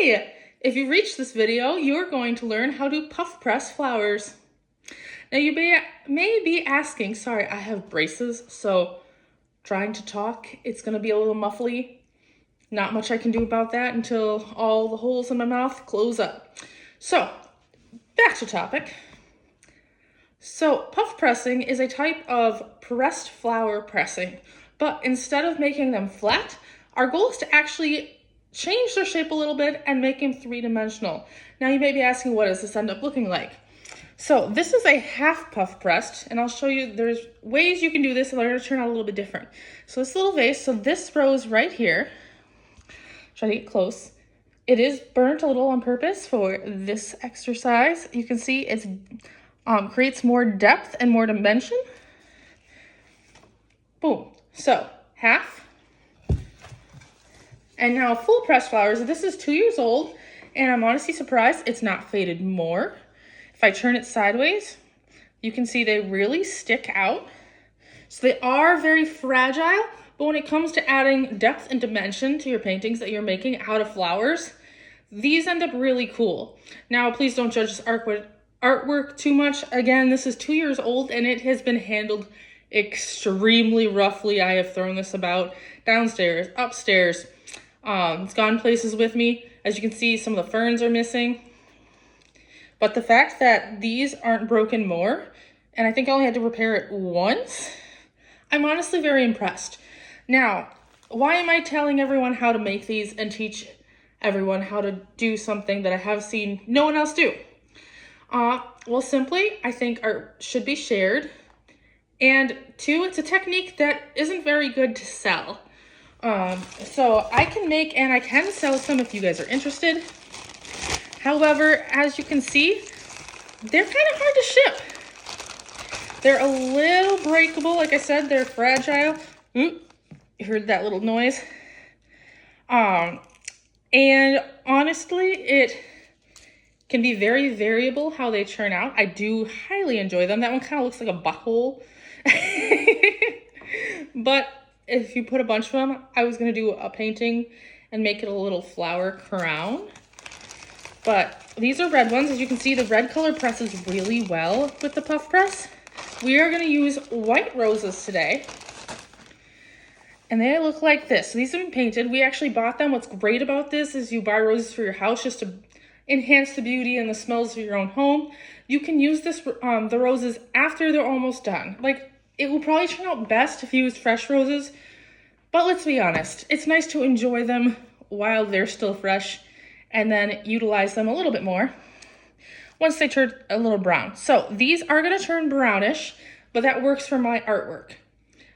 Hi! If you reach this video, you're going to learn how to puff press flowers. Now you may be asking, sorry, I have braces, so trying to talk, it's gonna be a little muffly. Not much I can do about that until all the holes in my mouth close up. So, back to topic. So, puff pressing is a type of pressed flower pressing, but instead of making them flat, our goal is to actually change their shape a little bit and make them three-dimensional. Now you may be asking, what does this end up looking like? So this is a half puff pressed, and I'll show you there's ways you can do this and they're gonna turn out a little bit different. So this little vase, so this rose right here, try to get close. It is burnt a little on purpose for this exercise. You can see it's creates more depth and more dimension. Boom, so half. And now full pressed flowers, this is 2 years old, and I'm honestly surprised it's not faded more. If I turn it sideways, you can see they really stick out. So they are very fragile, but when it comes to adding depth and dimension to your paintings that you're making out of flowers, these end up really cool. Now, please don't judge this artwork too much. Again, this is 2 years old and it has been handled extremely roughly. I have thrown this about downstairs, upstairs. It's gone places with me. As you can see, some of the ferns are missing. But the fact that these aren't broken more, and I think I only had to repair it once, I'm honestly very impressed. Now, why am I telling everyone how to make these and teach everyone how to do something that I have seen no one else do? Well, simply, I think art should be shared. And two, it's a technique that isn't very good to sell. So I can make and I can sell some if you guys are interested. However, as you can see, they're kind of hard to ship. They're a little breakable. Like I said, they're fragile. Oop, you heard that little noise. And honestly, it can be very variable how they turn out. I do highly enjoy them. That one kind of looks like a butthole. But if you put a bunch of them, I was going to do a painting and make it a little flower crown. But these are red ones. As you can see, the red color presses really well with the puff press. We are going to use white roses today. And they look like this. So these have been painted. We actually bought them. What's great about this is you buy roses for your house just to enhance the beauty and the smells of your own home. You can use this the roses after they're almost done. Like, it will probably turn out best if you use fresh roses, but let's be honest, it's nice to enjoy them while they're still fresh and then utilize them a little bit more once they turn a little brown. So these are gonna turn brownish, but that works for my artwork.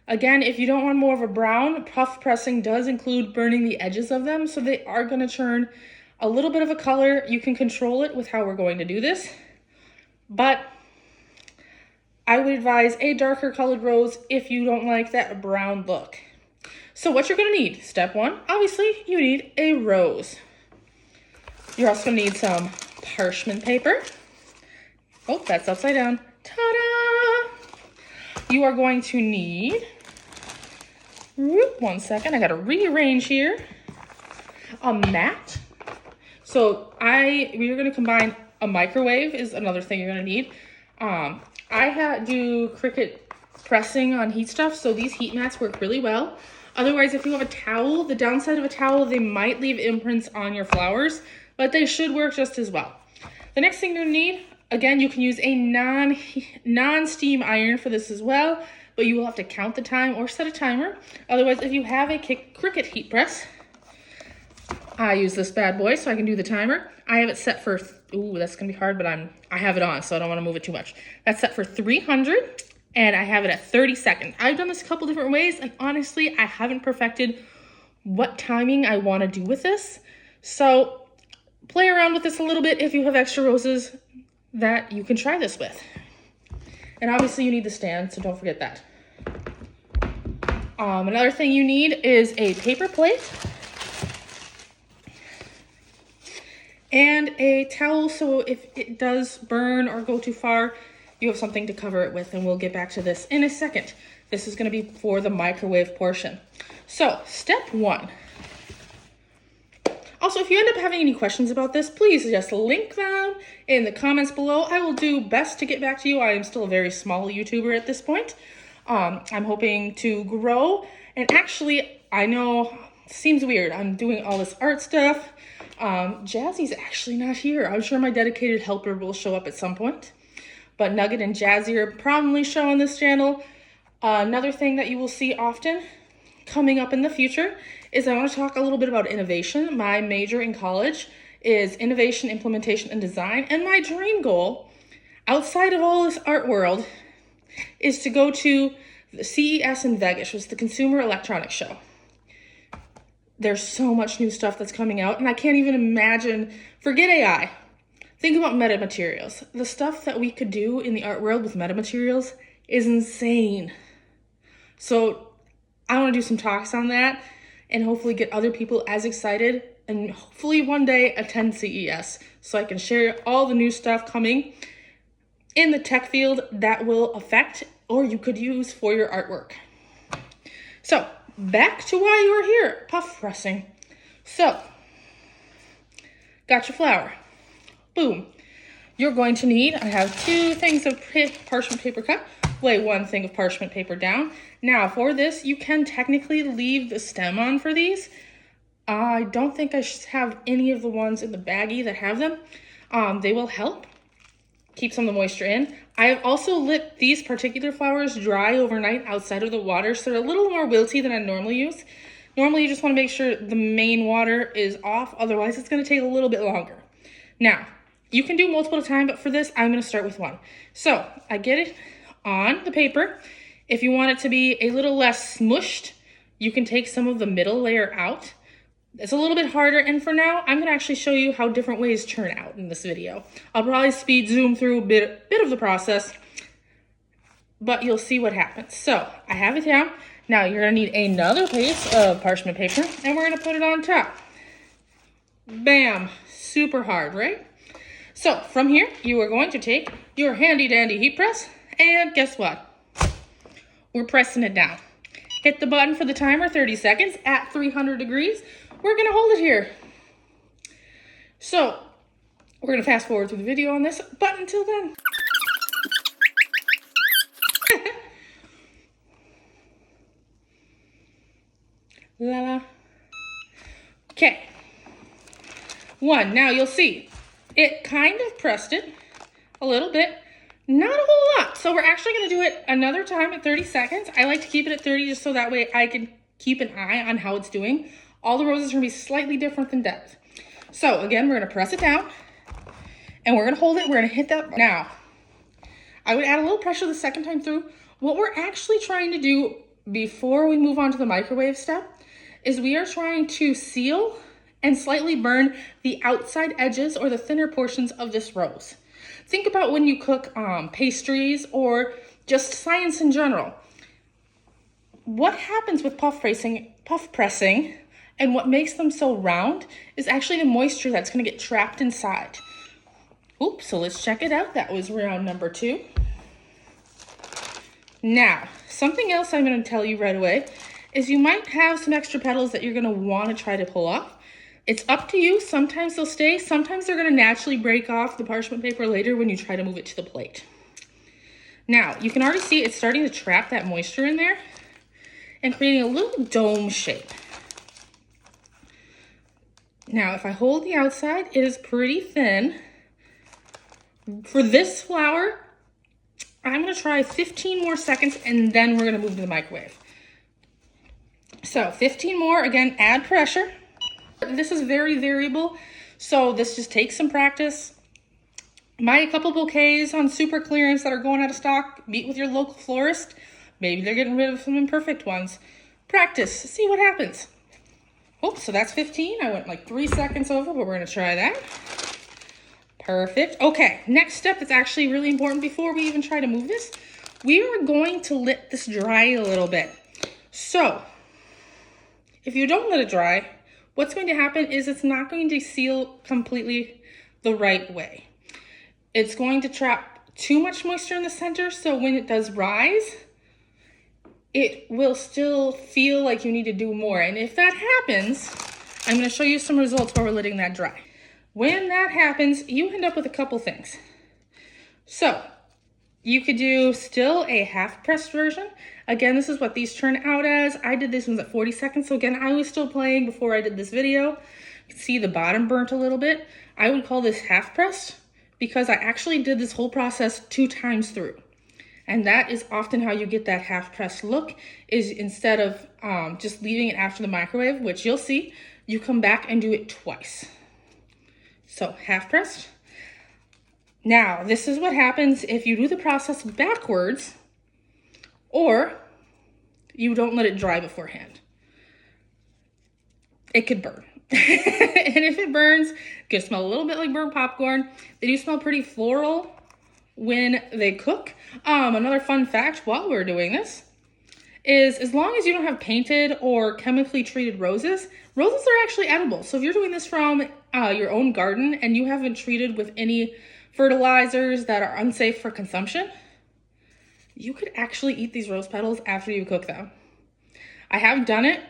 Again, if you don't want more of a brown, puff pressing does include burning the edges of them, so they are gonna turn a little bit of a color. You can control it with how we're going to do this, but I would advise a darker colored rose if you don't like that brown look. So what you're gonna need, step one, obviously you need a rose. You're also gonna need some parchment paper. Oh, that's upside down. Ta-da! You are going to need, one second, I gotta rearrange here, a mat. So we are gonna combine a microwave is another thing you're gonna need. I do Cricut pressing on heat stuff, so these heat mats work really well. Otherwise, if you have a towel, the downside of a towel, they might leave imprints on your flowers, but they should work just as well. The next thing you're gonna need, again, you can use a non-steam iron for this as well, but you will have to count the time or set a timer. Otherwise, if you have a Cricut heat press, I use this bad boy so I can do the timer. I have it set for, ooh, that's gonna be hard, but I have it on, so I don't wanna move it too much. That's set for 300, and I have it at 30 seconds. I've done this a couple different ways, and honestly, I haven't perfected what timing I wanna do with this. So play around with this a little bit if you have extra roses that you can try this with. And obviously you need the stand, so don't forget that. Another thing you need is a paper plate and a towel, so if it does burn or go too far, you have something to cover it with, and we'll get back to this in a second. This is gonna be for the microwave portion. So, step one. Also, if you end up having any questions about this, please just link them in the comments below. I will do best to get back to you. I am still a very small YouTuber at this point. I'm hoping to grow. And actually, I know it seems weird. I'm doing all this art stuff. Jazzy's actually not here. I'm sure my dedicated helper will show up at some point. But Nugget and Jazzy are prominently shown on this channel. Another thing that you will see often coming up in the future is I want to talk a little bit about innovation. My major in college is innovation, implementation, and design. And my dream goal, outside of all this art world, is to go to the CES in Vegas, which is the Consumer Electronics Show. There's so much new stuff that's coming out, and I can't even imagine, forget AI. Think about metamaterials. The stuff that we could do in the art world with metamaterials is insane. So I want to do some talks on that and hopefully get other people as excited and hopefully one day attend CES so I can share all the new stuff coming in the tech field that will affect or you could use for your artwork. So back to why you are here, puff pressing. So, got your flower. Boom. You're going to need, I have 2 things of parchment paper cut. Lay 1 thing of parchment paper down. Now for this, you can technically leave the stem on for these. I don't think I have any of the ones in the baggie that have them. They will help keep some of the moisture in. I have also let these particular flowers dry overnight outside of the water, so they're a little more wilty than I normally use. Normally you just want to make sure the main water is off, otherwise it's going to take a little bit longer. Now, you can do multiple at a time, but for this, I'm going to start with 1. So I get it on the paper. If you want it to be a little less smushed, you can take some of the middle layer out. It's a little bit harder, and for now, I'm going to actually show you how different ways turn out in this video. I'll probably zoom through a bit of the process, but you'll see what happens. So I have it down. Now you're going to need another piece of parchment paper, and we're going to put it on top. Bam! Super hard, right? So from here, you are going to take your handy dandy heat press, and guess what? We're pressing it down. Hit the button for the timer, 30 seconds at 300 degrees. We're gonna hold it here. So we're gonna fast forward through the video on this, but until then. La la. Okay. 1, now you'll see, it kind of pressed it a little bit. Not a whole lot. So we're actually going to do it another time at 30 seconds. I like to keep it at 30 just so that way I can keep an eye on how it's doing. All the roses are going to be slightly different in depth. So again, we're going to press it down and we're going to hold it. We're going to hit that. Now, I would add a little pressure the second time through. What we're actually trying to do before we move on to the microwave step is we are trying to seal and slightly burn the outside edges or the thinner portions of this rose. Think about when you cook pastries or just science in general. What happens with puff pressing, and what makes them so round is actually the moisture that's going to get trapped inside. Oops, so let's check it out. That was round number 2. Now, something else I'm going to tell you right away is you might have some extra petals that you're going to want to try to pull off. It's up to you. Sometimes they'll stay. Sometimes they're going to naturally break off the parchment paper later when you try to move it to the plate. Now, you can already see it's starting to trap that moisture in there and creating a little dome shape. Now, if I hold the outside, it is pretty thin. For this flower, I'm going to try 15 more seconds and then we're going to move to the microwave. So 15 more, again, add pressure. This is very variable, so this just takes some practice. Buy a couple bouquets on super clearance that are going out of stock. Meet with your local florist. Maybe they're getting rid of some imperfect ones. Practice, see what happens. Oh, so that's 15. I went like 3 seconds over, but we're gonna try that. Perfect. Okay, next step that's actually really important before we even try to move this. We are going to let this dry a little bit. So, if you don't let it dry, what's going to happen is it's not going to seal completely the right way. It's going to trap too much moisture in the center, so when it does rise, it will still feel like you need to do more. And if that happens, I'm going to show you some results while we're letting that dry. When that happens, you end up with a couple things. So you could do still a half pressed version. Again, this is what these turn out as. I did this ones at 40 seconds. So again, I was still playing before I did this video. You can see the bottom burnt a little bit. I would call this half pressed because I actually did this whole process 2 times through. And that is often how you get that half pressed look, is instead of just leaving it after the microwave, which you'll see, you come back and do it twice. So half pressed. Now, this is what happens if you do the process backwards or you don't let it dry beforehand. It could burn. And if it burns, it could smell a little bit like burnt popcorn. They do smell pretty floral when they cook. Another fun fact while we're doing this is as long as you don't have painted or chemically treated roses, roses are actually edible. So if you're doing this from your own garden and you haven't treated with any fertilizers that are unsafe for consumption, you could actually eat these rose petals after you cook them. I have done it.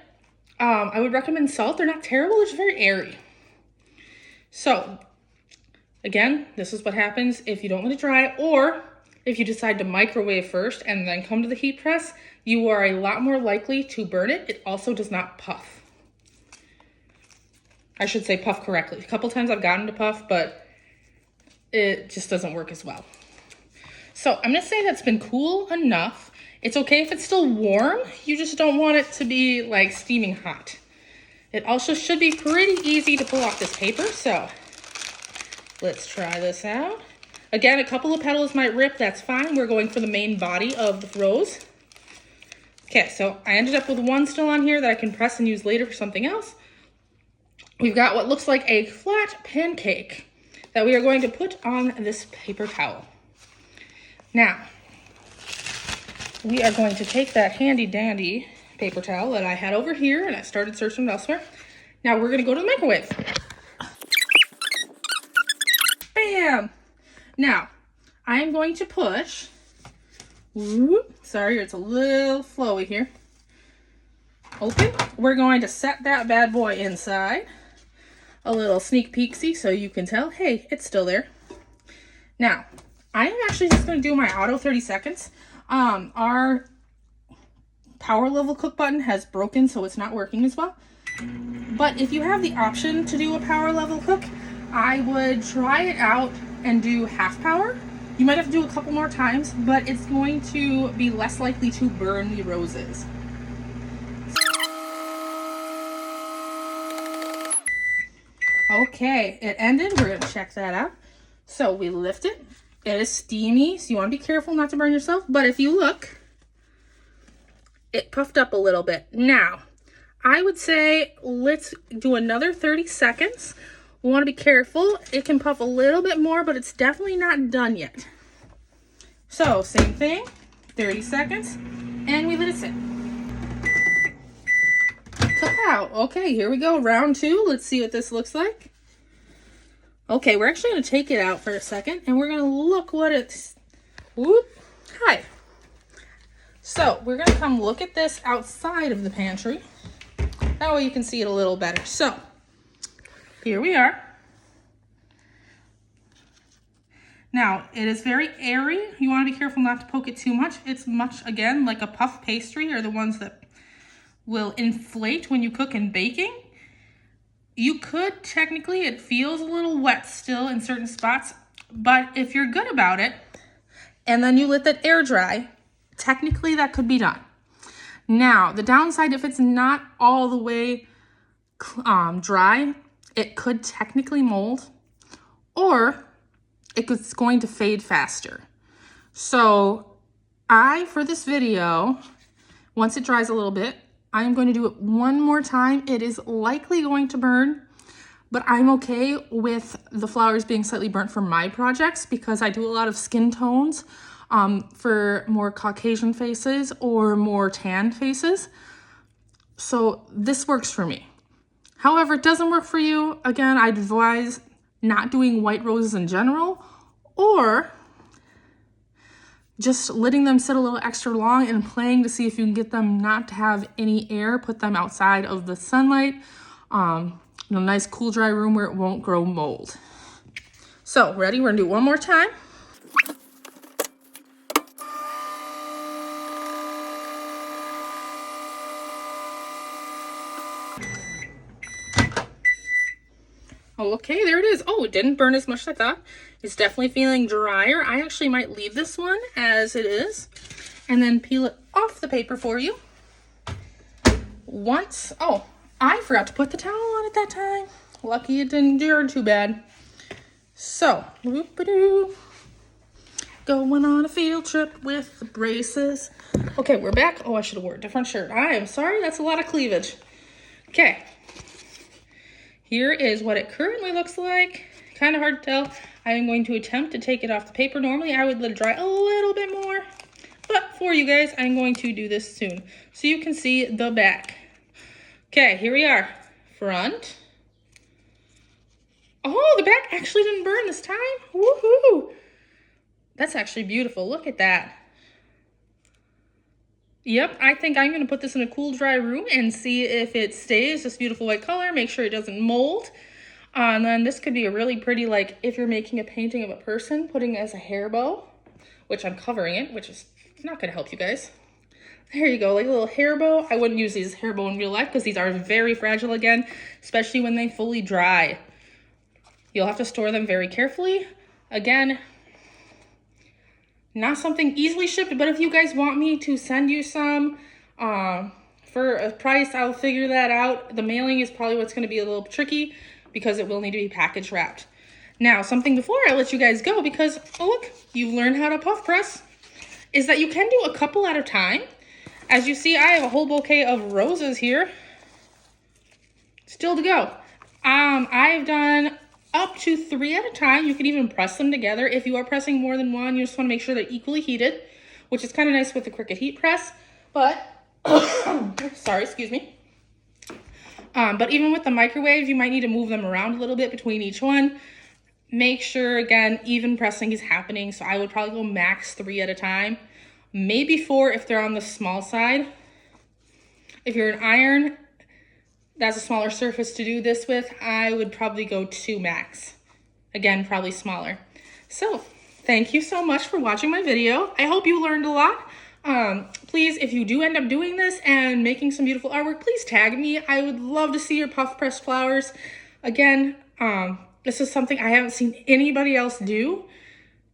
I would recommend salt. They're not terrible, they're just very airy. So again, this is what happens if you don't let it dry, or if you decide to microwave first and then come to the heat press, you are a lot more likely to burn it. It also does not puff. I should say puff correctly. A couple times I've gotten to puff, but it just doesn't work as well. So I'm gonna say that's been cool enough. It's okay if it's still warm. You just don't want it to be like steaming hot. It also should be pretty easy to pull off this paper. So let's try this out. Again, a couple of petals might rip, that's fine. We're going for the main body of the rose. Okay, so I ended up with one still on here that I can press and use later for something else. We've got what looks like a flat pancake that we are going to put on this paper towel. Now, we are going to take that handy dandy paper towel that I had over here and I started searching elsewhere. Now we're gonna go to the microwave. Bam! Now, I am going to push, sorry, it's a little flowy here. Open. We're going to set that bad boy inside. A little sneak peeksy so you can tell, hey, it's still there. Now, I am actually just going to do my auto 30 seconds. Our power level cook button has broken, so it's not working as well. But if you have the option to do a power level cook, I would try it out and do half power. You might have to do a couple more times, but it's going to be less likely to burn the roses. Okay, it ended. We're going to check that out. So we lift it. It is steamy, so you want to be careful not to burn yourself. But if you look, it puffed up a little bit. Now, I would say let's do another 30 seconds. We want to be careful. It can puff a little bit more, but it's definitely not done yet. So, same thing, 30 seconds, and we let it sit. Kapow! Okay, here we go, round 2. Let's see what this looks like. Okay, we're actually going to take it out for a second, and we're going to look what it's... Whoop! Hi! So, we're going to come look at this outside of the pantry. That way you can see it a little better. So, here we are. Now, it is very airy. You want to be careful not to poke it too much. It's much, again, like a puff pastry, or the ones that will inflate when you cook in baking. You could, technically, it feels a little wet still in certain spots, but if you're good about it, and then you let that air dry, technically that could be done. Now, the downside, if it's not all the way dry, it could technically mold, or it's going to fade faster. So for this video, once it dries a little bit, I am going to do it one more time. It is likely going to burn, but I'm okay with the flowers being slightly burnt for my projects because I do a lot of skin tones for more Caucasian faces or more tan faces. So this works for me. However, it doesn't work for you. Again, I'd advise not doing white roses in general, or just letting them sit a little extra long and playing to see if you can get them not to have any air, put them outside of the sunlight, in a nice cool dry room where it won't grow mold. So ready? We're gonna do it one more time. Oh, okay, there it is. Oh, it didn't burn as much as I thought. It's definitely feeling drier. I actually might leave this one as it is and then peel it off the paper for you. Oh, I forgot to put the towel on at that time. Lucky it didn't burn too bad. So, whoop-a-doo. Going on a field trip with the braces. Okay, we're back. Oh, I should have worn a different shirt. I am sorry, that's a lot of cleavage. Okay. Here is what it currently looks like. Kind of hard to tell. I am going to attempt to take it off the paper. Normally, I would let it dry a little bit more. But for you guys, I'm going to do this soon. So you can see the back. Okay, here we are. Front. Oh, the back actually didn't burn this time. Woohoo! That's actually beautiful. Look at that. Yep, I think I'm going to put this in a cool, dry room and see if it stays this beautiful white color. Make sure it doesn't mold. And then this could be a really pretty, like, if you're making a painting of a person, putting it as a hair bow, which I'm covering it, which is not going to help you guys. There you go, like a little hair bow. I wouldn't use these hair bow in real life because these are very fragile again, especially when they fully dry. You'll have to store them very carefully. Again, not something easily shipped, but if you guys want me to send you some for a price, I'll figure that out. The mailing is probably what's going to be a little tricky because it will need to be package wrapped. Now, something before I let you guys go, because, oh look, you've learned how to puff press, is that you can do a couple at a time. As you see, I have a whole bouquet of roses here. Still to go. I've done up to 3 at a time. You can even press them together. If you are pressing more than one, you just want to make sure they're equally heated, which is kind of nice with the Cricut heat press. But, sorry, excuse me. But even with the microwave, you might need to move them around a little bit between each one. Make sure, again, even pressing is happening. So I would probably go max 3 at a time. Maybe 4 if they're on the small side. If you're an iron, that's a smaller surface to do this with, I would probably go 2 max. Again, probably smaller. So, thank you so much for watching my video. I hope you learned a lot. Please, if you do end up doing this and making some beautiful artwork, please tag me. I would love to see your puff press flowers. Again, this is something I haven't seen anybody else do,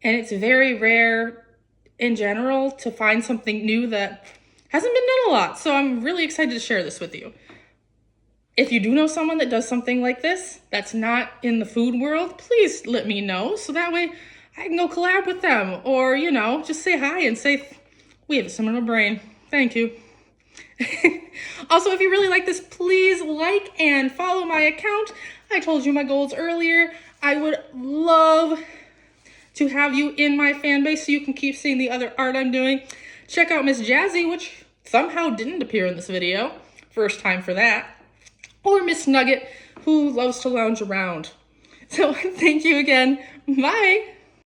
and it's very rare in general to find something new that hasn't been done a lot. So I'm really excited to share this with you. If you do know someone that does something like this that's not in the food world, please let me know so that way I can go collab with them, or, you know, just say hi and say, we have a similar brain. Thank you. Also, if you really like this, please like and follow my account. I told you my goals earlier. I would love to have you in my fan base so you can keep seeing the other art I'm doing. Check out Miss Jazzy, which somehow didn't appear in this video. First time for that. Or Miss Nugget, who loves to lounge around. So thank you again. Bye.